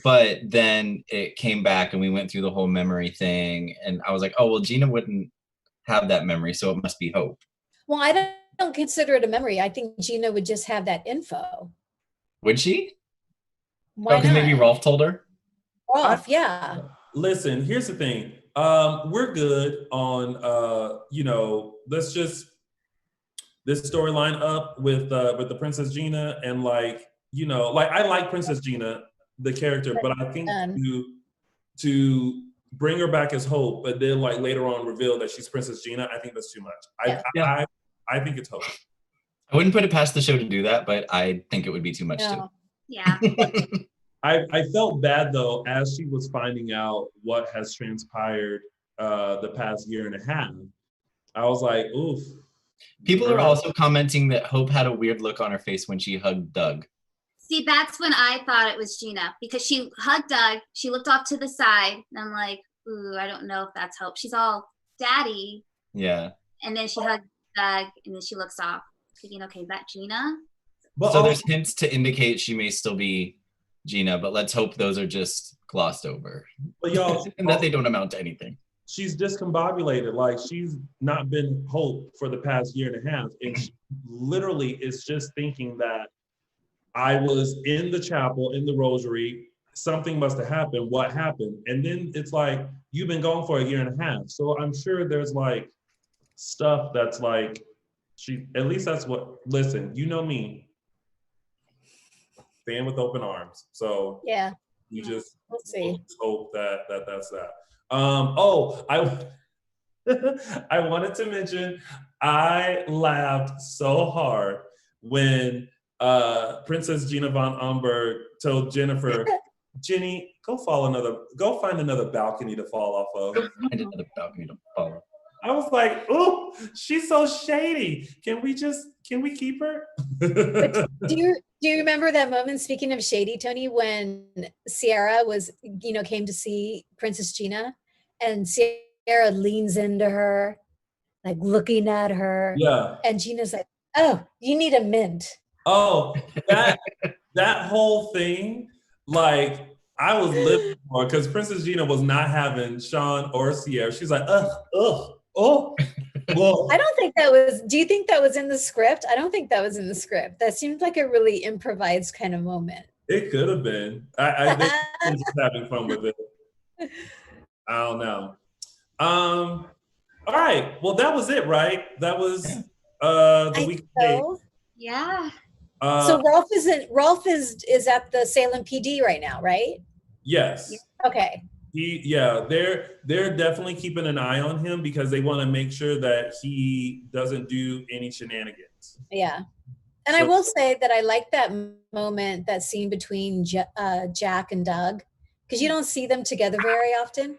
But then it came back and we went through the whole memory thing. And I was like, oh, well, Gina wouldn't have that memory, so it must be Hope. Well, I don't consider it a memory. I think Gina would just have that info. Would she? Why because maybe Rolfe told her? Rolfe, yeah. Listen, here's the thing. We're good on, let's just this storyline up with the Princess Gina and I like Princess Gina, the character, but I think to bring her back as Hope, but then later on reveal that she's Princess Gina, I think that's too much. I think it's Hope. I wouldn't put it past the show to do that, but I think it would be too much too. Yeah. I felt bad though, as she was finding out what has transpired the past year and a half. I was like, oof. People are also commenting that Hope had a weird look on her face when she hugged Doug. See, that's when I thought it was Gina, because she hugged Doug, she looked off to the side, and I'm like, ooh, I don't know if that's Hope. She's all daddy. Yeah. And then she hugged Doug, and then she looks off. Thinking, okay, is that Gina? So there's hints to indicate she may still be Gina, but let's hope those are just glossed over. But y'all, and that they don't amount to anything. She's discombobulated. She's not been Hope for the past year and a half. And she literally is just thinking that I was in the chapel, in the rosary, something must have happened. What happened? And then it's like, you've been gone for a year and a half. So I'm sure there's stuff that's at least that's what, listen, you know me, stand with open arms. So yeah, you just we'll see. Hope that's that. I wanted to mention, I laughed so hard when Princess Gina von Umberg told Jennifer, Jenny, go find another balcony to fall off of. Go find another balcony to fall off. I was like, oh, she's so shady. Can we keep her? Do you remember that moment, speaking of shady, Tony, when Sierra came to see Princess Gina and Sierra leans into her, looking at her. Yeah. And Gina's like, oh, you need a mint. Oh, that whole thing, I was living for, because Princess Gina was not having Sean or Sierra. She's like, oh. Well, I don't think that was, do you think that was in the script? I don't think that was in the script. That seemed like a really improvised kind of moment. It could have been. I think I'm just having fun with it. I don't know. All right. Well, that was it, right? That was the week. So. Yeah. So Rolfe is at the Salem PD right now, right? Yes. Okay. They're definitely keeping an eye on him because they want to make sure that he doesn't do any shenanigans. Yeah. And I will say that I like that moment, that scene between Jack and Doug, because you don't see them together very often.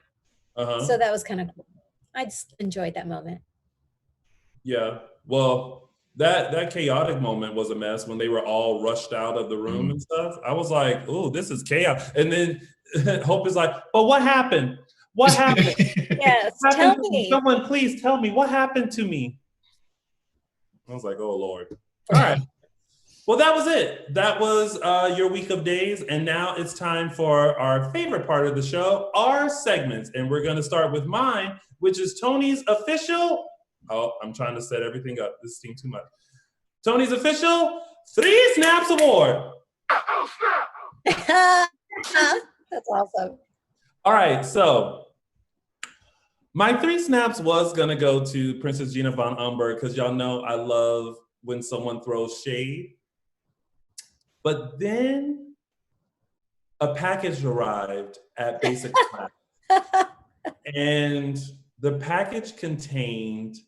So that was kind of cool. I just enjoyed that moment. Yeah. Well, that chaotic moment was a mess when they were all rushed out of the room and stuff. I was like, oh, this is chaos. And then Hope is like, but what happened? What happened? Yes, tell me. Someone please tell me what happened to me. I was like, oh Lord. All right. Well, that was it. That was your week of days. And now it's time for our favorite part of the show, our segments. And we're going to start with mine, which is Tony's official. Oh, I'm trying to set everything up. This seems too much. Tony's official 3 Snaps Award. That's awesome. All right. So my 3 snaps was going to go to Princess Gina von Umber because y'all know I love when someone throws shade. But then a package arrived at Basic Black, and the package contained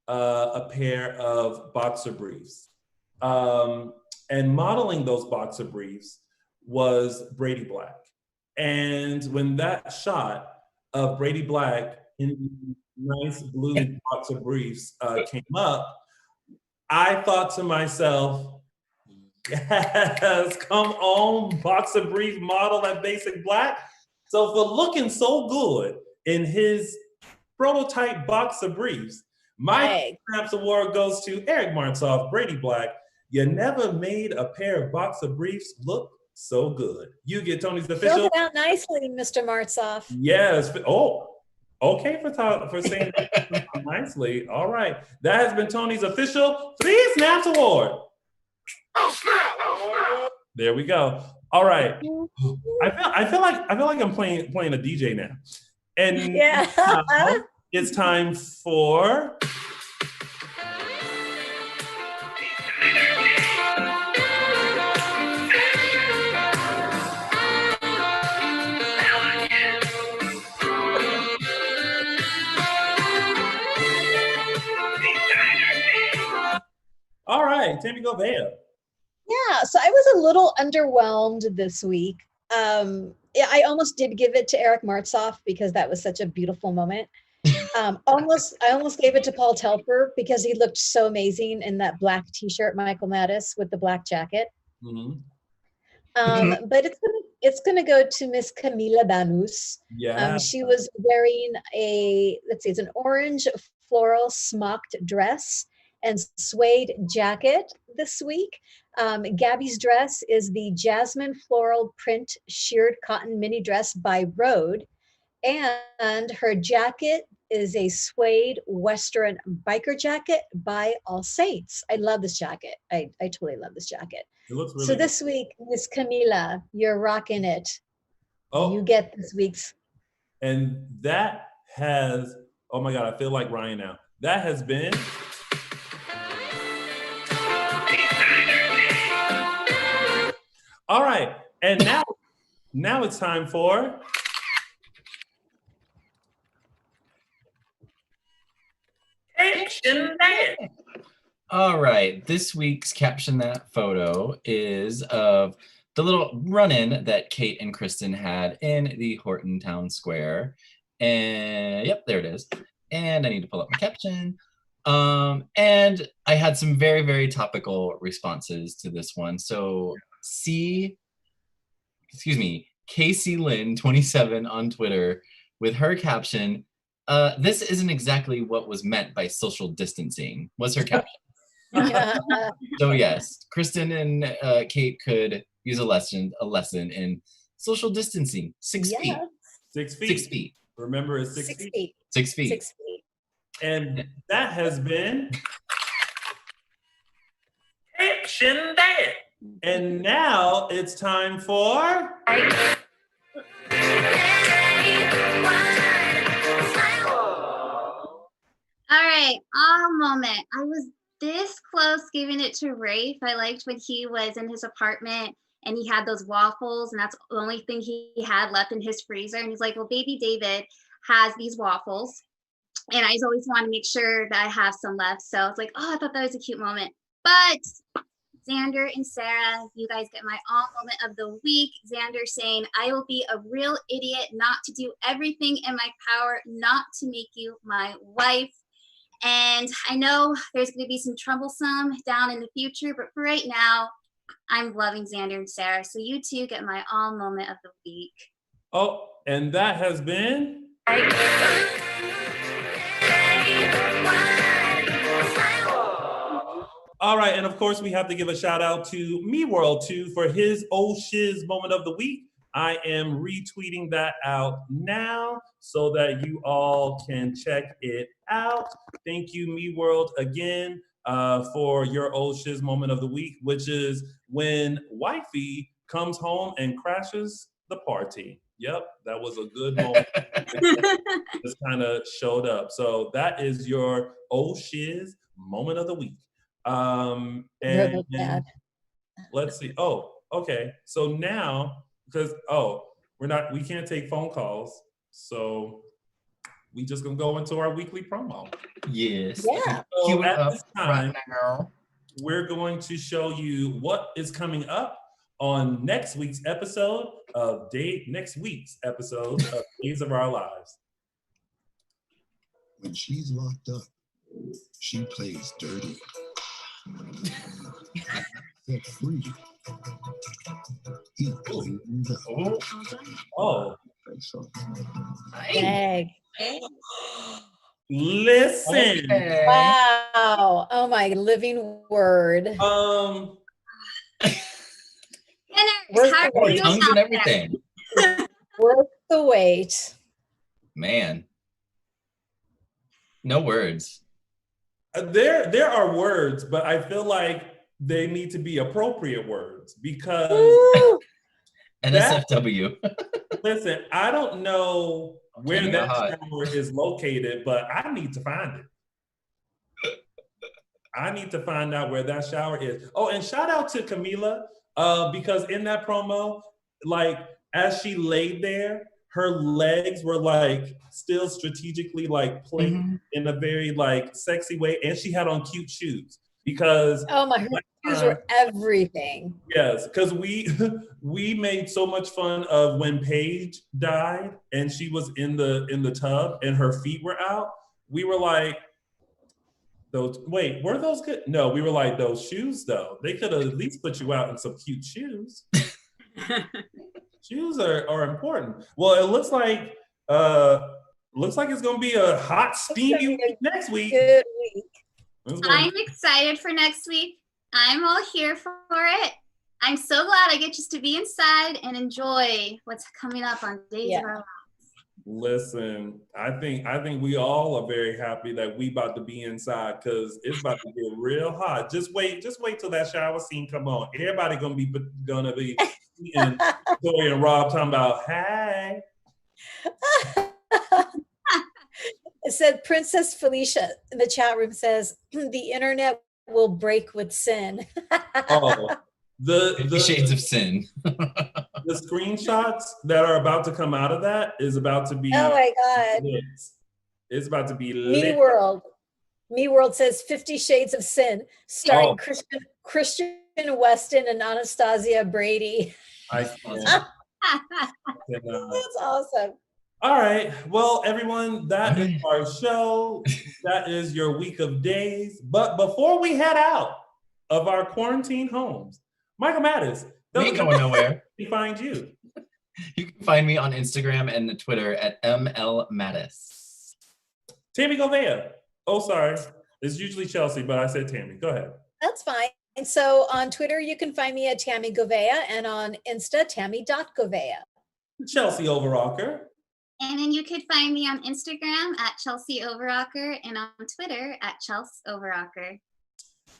a pair of boxer briefs. And modeling those boxer briefs was Brady Black. And when that shot of Brady Black in nice blue boxer briefs came up, I thought to myself, yes, come on, boxer brief model at Basic Black. So for looking so good in his prototype boxer briefs, my Snaps Award goes to Eric Martzoff, Brady Black. You never made a pair of boxer briefs look so good. You get Tony's official. Filled it out nicely, Mr. Martzoff. Yes. Oh, okay for saying that nicely. All right. That has been Tony's official 3 Snaps Award. There we go. All right. I feel like I'm playing a DJ now. And now it's time for all right, Tami Goveia. Yeah, so I was a little underwhelmed this week. I almost did give it to Eric Martzoff because that was such a beautiful moment. I almost gave it to Paul Telfer because he looked so amazing in that black t-shirt, Michael Mattis, with the black jacket. Mm-hmm. But it's gonna go to Miss Camila Banus. Yeah. She was wearing it's an orange floral smocked dress and suede jacket this week. Gabby's dress is the jasmine floral print sheared cotton mini dress by Rhode, and her jacket is a suede Western biker jacket by All Saints. I love this jacket. I totally love this jacket. It looks really so this week, Miss Camila, you're rocking it. Oh, you get this week's. And that has, oh my God, I feel like Ryan now. That has been all right, and now it's time for Caption That. All right, this week's Caption That photo is of the little run-in that Kate and Kristen had in the Horton Town Square. And yep, there it is. And I need to pull up my caption. And I had some very, very topical responses to this one. So Casey Lynn 27 on Twitter with her caption, this isn't exactly what was meant by social distancing, was her caption. So yes, Kristen and Kate could use a lesson in social distancing. 6 feet. 6 feet. 6 feet. Remember, it's 6 feet. 6 feet. 6 feet. And that has been Caption That. And now it's time for All right, moment. I was this close giving it to Rafe. I liked when he was in his apartment and he had those waffles, and that's the only thing he had left in his freezer. And he's like, well, baby David has these waffles, and I always want to make sure that I have some left. So I was like, oh, I thought that was a cute moment. But Xander and Sarah, you guys get my all moment of the week. Xander saying, I will be a real idiot not to do everything in my power not to make you my wife. And I know there's going to be some troublesome down in the future, but for right now, I'm loving Xander and Sarah. So you two get my all moment of the week. Oh, and that has been All right, and of course, we have to give a shout out to Me World too for his oh shiz moment of the week. I am retweeting that out now so that you all can check it out. Thank you, Me World, again for your oh shiz moment of the week, which is when wifey comes home and crashes the party. Yep, that was a good moment. Just kind of showed up. So that is your oh shiz moment of the week. And let's see. Oh, okay. So now, because we can't take phone calls, so we just gonna go into our weekly promo. Yes. Yeah. So at this time, right now, we're going to show you what is coming up on next week's episode of Days of Our Lives. When she's locked up, she plays dirty. Set free. He cleans up. Oh, Dang. listen. okay. Wow. Oh my living word. Winners, how We're are you Tongues and out there? everything. Worth the wait. Man. No words. There are words, but I feel like they need to be appropriate words because Woo! NSFW. listen, I don't know where Coming that hot. shower is located, but I need to find it. I need to find out where that shower is. Oh, and shout out to Camila, because in that promo, like as she laid there, her legs were like still strategically like placed in a very like sexy way, and she had on cute shoes because Oh my, her shoes were everything. yes, because we made so much fun of when Paige died and she was in the tub and her feet were out. We were like, were those good? No, we were like, those shoes though, they could have at least put you out in some cute shoes. Shoes are important. Well, it looks like it's gonna be a hot, steamy week next week. Good week. I'm excited for next week. I'm all here for it. I'm so glad I get just to be inside and enjoy what's coming up on Days of Our Lives. Listen, I think we all are very happy that we about to be inside because it's about to get real hot. Just wait till that shower scene come on. Everybody gonna be and Tori and Rob talking about, hey. It said Princess Felicia in the chat room says the internet will break with sin. Oh, the Shades of Sin. the screenshots that are about to come out of that is about to be Oh my God. lit. It's about to be Me lit. World. Me World says 50 Shades of Sin, starring Oh. Christian Weston and Anastasia Brady. I can't. That's awesome. All right. Well, everyone, that is our show. That is your week of days. But before we head out of our quarantine homes, Michael Mattes, We ain't going nowhere. we find you. You can find me on Instagram and Twitter at ML Tami Goveia. Oh, sorry. It's usually Chelsea, but I said Tami. Go ahead. That's fine. And so on Twitter, you can find me at Tami Goveia, and on Insta, Tami.Goveia. Chelsie Overocker. And then you could find me on Instagram at Chelsie Overocker and on Twitter at Chelsea Overocker.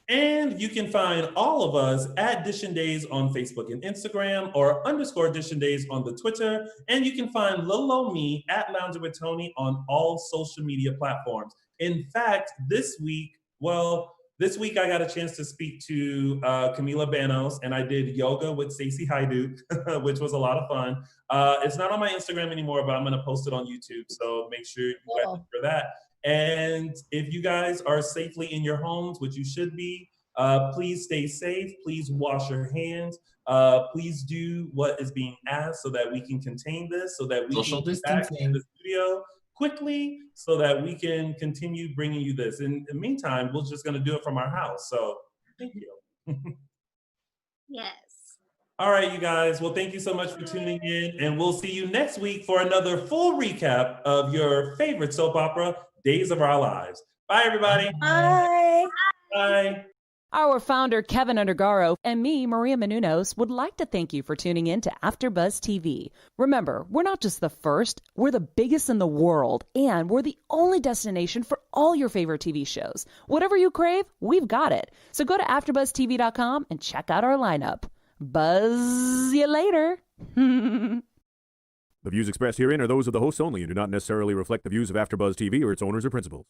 And you can find all of us at DISHIN Days on Facebook and Instagram, or _DISHIN Days on the Twitter. And you can find little old me at Lounging with Tony on all social media platforms. In fact, this week I got a chance to speak to Camila Banos, and I did yoga with Stacey Haiduk, which was a lot of fun. It's not on my Instagram anymore, but I'm gonna post it on YouTube, so make sure you guys look for that. And if you guys are safely in your homes, which you should be, please stay safe. Please wash your hands. Please do what is being asked so that we can contain this, so that we Social can get back distancing. in the studio quickly, so that we can continue bringing you this. In the meantime, we're just going to do it from our house. So thank you. Yes. All right, you guys. Well, thank you so much for tuning in, and we'll see you next week for another full recap of your favorite soap opera, Days of Our Lives. Bye, everybody. Bye. Bye. Our founder, Kevin Undergaro, and me, Maria Menounos, would like to thank you for tuning in to AfterBuzz TV. Remember, we're not just the first, we're the biggest in the world, and we're the only destination for all your favorite TV shows. Whatever you crave, we've got it. So go to AfterBuzzTV.com and check out our lineup. Buzz you later. The views expressed herein are those of the hosts only and do not necessarily reflect the views of AfterBuzz TV or its owners or principals.